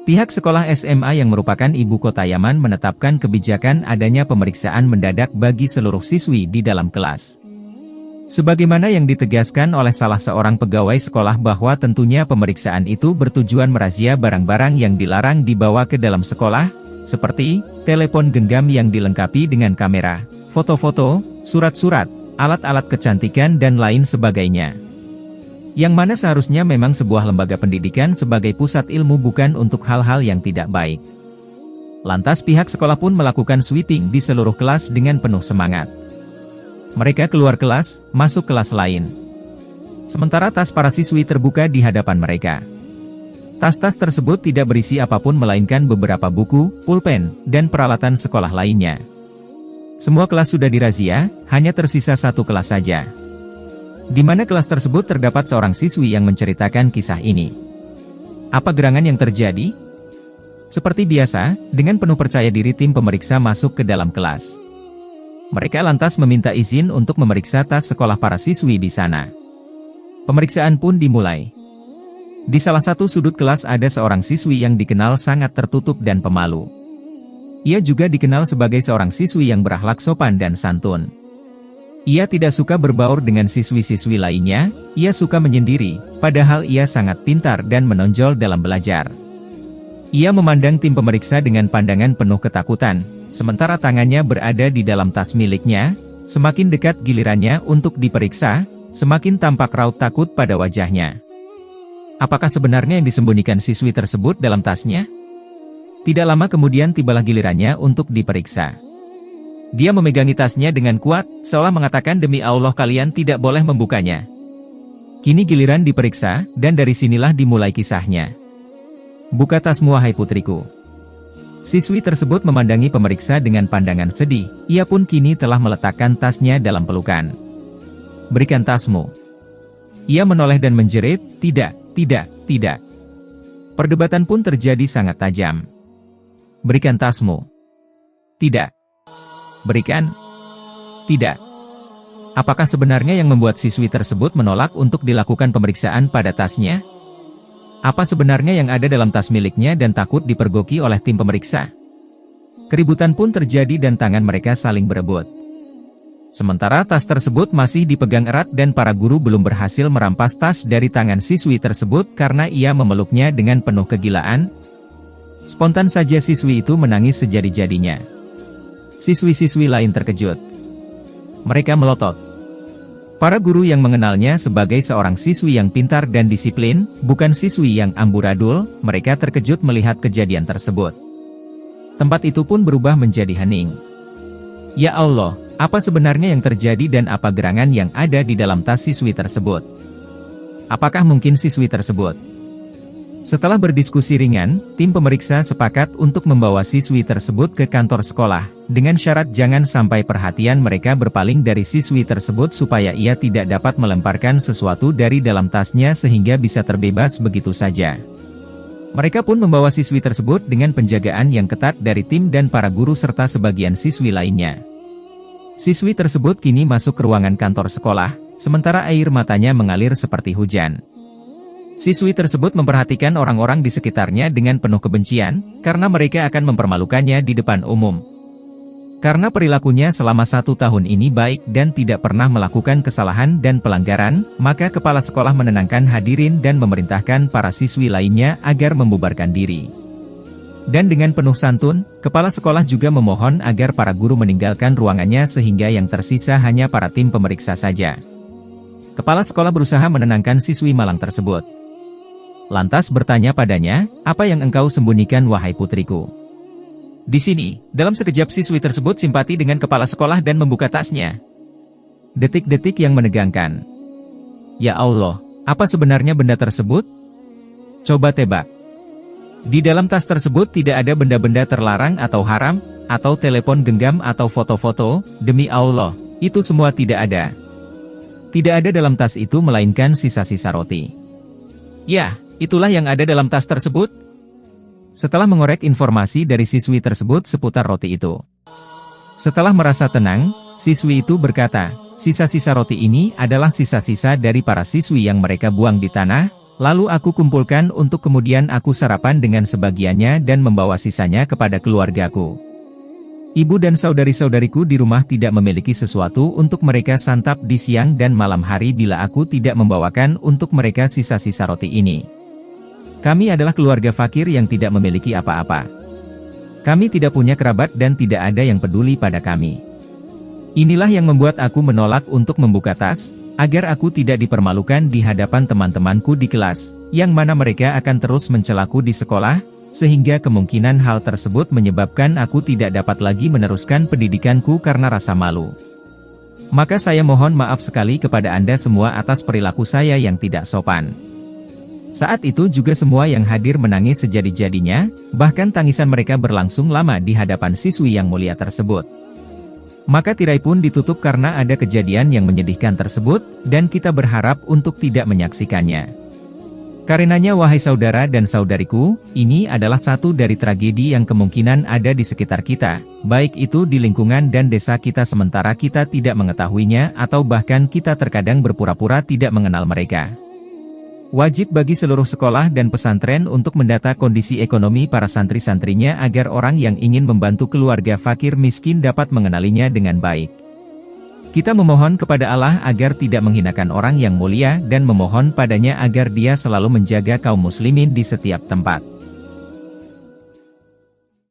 Pihak sekolah SMA yang merupakan ibu kota Yaman menetapkan kebijakan adanya pemeriksaan mendadak bagi seluruh siswi di dalam kelas. Sebagaimana yang ditegaskan oleh salah seorang pegawai sekolah bahwa tentunya pemeriksaan itu bertujuan merazia barang-barang yang dilarang dibawa ke dalam sekolah, seperti telepon genggam yang dilengkapi dengan kamera, foto-foto, surat-surat, alat-alat kecantikan dan lain sebagainya. Yang mana seharusnya memang sebuah lembaga pendidikan sebagai pusat ilmu bukan untuk hal-hal yang tidak baik. Lantas pihak sekolah pun melakukan sweeping di seluruh kelas dengan penuh semangat. Mereka keluar kelas, masuk kelas lain. Sementara tas para siswi terbuka di hadapan mereka. Tas-tas tersebut tidak berisi apapun melainkan beberapa buku, pulpen, dan peralatan sekolah lainnya. Semua kelas sudah dirazia, hanya tersisa satu kelas saja. Di mana kelas tersebut terdapat seorang siswi yang menceritakan kisah ini. Apa gerangan yang terjadi? Seperti biasa, dengan penuh percaya diri tim pemeriksa masuk ke dalam kelas. Mereka lantas meminta izin untuk memeriksa tas sekolah para siswi di sana. Pemeriksaan pun dimulai. Di salah satu sudut kelas ada seorang siswi yang dikenal sangat tertutup dan pemalu. Ia juga dikenal sebagai seorang siswi yang berakhlak sopan dan santun. Ia tidak suka berbaur dengan siswi-siswi lainnya, ia suka menyendiri, padahal ia sangat pintar dan menonjol dalam belajar. Ia memandang tim pemeriksa dengan pandangan penuh ketakutan, sementara tangannya berada di dalam tas miliknya. Semakin dekat gilirannya untuk diperiksa, semakin tampak raut takut pada wajahnya. Apakah sebenarnya yang disembunyikan siswi tersebut dalam tasnya? Tidak lama kemudian tibalah gilirannya untuk diperiksa. Dia memegangi tasnya dengan kuat, seolah mengatakan demi Allah kalian tidak boleh membukanya. Kini giliran diperiksa, dan dari sinilah dimulai kisahnya. Buka tasmu wahai putriku. Siswi tersebut memandangi pemeriksa dengan pandangan sedih, ia pun kini telah meletakkan tasnya dalam pelukan. Berikan tasmu. Ia menoleh dan menjerit, tidak, tidak, tidak. Perdebatan pun terjadi sangat tajam. Berikan tasmu. Tidak. Berikan? Tidak. Apakah sebenarnya yang membuat siswi tersebut menolak untuk dilakukan pemeriksaan pada tasnya? Apa sebenarnya yang ada dalam tas miliknya dan takut dipergoki oleh tim pemeriksa? Keributan pun terjadi dan tangan mereka saling berebut. Sementara tas tersebut masih dipegang erat dan para guru belum berhasil merampas tas dari tangan siswi tersebut karena ia memeluknya dengan penuh kegilaan. Spontan saja siswi itu menangis sejadi-jadinya. Siswi-siswi lain terkejut. Mereka melotot. Para guru yang mengenalnya sebagai seorang siswi yang pintar dan disiplin, bukan siswi yang amburadul, mereka terkejut melihat kejadian tersebut. Tempat itu pun berubah menjadi hening. Ya Allah, apa sebenarnya yang terjadi dan apa gerangan yang ada di dalam tas siswi tersebut? Apakah mungkin siswi tersebut? Setelah berdiskusi ringan, tim pemeriksa sepakat untuk membawa siswi tersebut ke kantor sekolah, dengan syarat jangan sampai perhatian mereka berpaling dari siswi tersebut supaya ia tidak dapat melemparkan sesuatu dari dalam tasnya sehingga bisa terbebas begitu saja. Mereka pun membawa siswi tersebut dengan penjagaan yang ketat dari tim dan para guru serta sebagian siswi lainnya. Siswi tersebut kini masuk ke ruangan kantor sekolah, sementara air matanya mengalir seperti hujan. Siswi tersebut memperhatikan orang-orang di sekitarnya dengan penuh kebencian, karena mereka akan mempermalukannya di depan umum. Karena perilakunya selama 1 tahun ini baik dan tidak pernah melakukan kesalahan dan pelanggaran, maka kepala sekolah menenangkan hadirin dan memerintahkan para siswi lainnya agar membubarkan diri. Dan dengan penuh santun, kepala sekolah juga memohon agar para guru meninggalkan ruangannya sehingga yang tersisa hanya para tim pemeriksa saja. Kepala sekolah berusaha menenangkan siswi malang tersebut. Lantas bertanya padanya, apa yang engkau sembunyikan wahai putriku? Di sini, dalam sekejap siswi tersebut simpati dengan kepala sekolah dan membuka tasnya. Detik-detik yang menegangkan. Ya Allah, apa sebenarnya benda tersebut? Coba tebak. Di dalam tas tersebut tidak ada benda-benda terlarang atau haram, atau telepon genggam atau foto-foto, demi Allah, itu semua tidak ada. Tidak ada dalam tas itu melainkan sisa-sisa roti. Ya, itulah yang ada dalam tas tersebut. Setelah mengorek informasi dari siswi tersebut seputar roti itu. Setelah merasa tenang, siswi itu berkata, sisa-sisa roti ini adalah sisa-sisa dari para siswi yang mereka buang di tanah, Lalu aku kumpulkan untuk kemudian aku sarapan dengan sebagiannya dan membawa sisanya kepada keluargaku. Ibu dan saudari-saudariku di rumah tidak memiliki sesuatu untuk mereka santap di siang dan malam hari bila aku tidak membawakan untuk mereka sisa-sisa roti ini. Kami adalah keluarga fakir yang tidak memiliki apa-apa. Kami tidak punya kerabat dan tidak ada yang peduli pada kami. Inilah yang membuat aku menolak untuk membuka tas, agar aku tidak dipermalukan di hadapan teman-temanku di kelas, yang mana mereka akan terus mencelaku di sekolah, sehingga kemungkinan hal tersebut menyebabkan aku tidak dapat lagi meneruskan pendidikanku karena rasa malu. Maka saya mohon maaf sekali kepada Anda semua atas perilaku saya yang tidak sopan. Saat itu juga semua yang hadir menangis sejadi-jadinya, bahkan tangisan mereka berlangsung lama di hadapan siswi yang mulia tersebut. Maka tirai pun ditutup karena ada kejadian yang menyedihkan tersebut, dan kita berharap untuk tidak menyaksikannya. Karenanya wahai saudara dan saudariku, ini adalah satu dari tragedi yang kemungkinan ada di sekitar kita, baik itu di lingkungan dan desa kita sementara kita tidak mengetahuinya atau bahkan kita terkadang berpura-pura tidak mengenal mereka. Wajib bagi seluruh sekolah dan pesantren untuk mendata kondisi ekonomi para santri-santrinya agar orang yang ingin membantu keluarga fakir miskin dapat mengenalinya dengan baik. Kita memohon kepada Allah agar tidak menghinakan orang yang mulia dan memohon padanya agar dia selalu menjaga kaum muslimin di setiap tempat.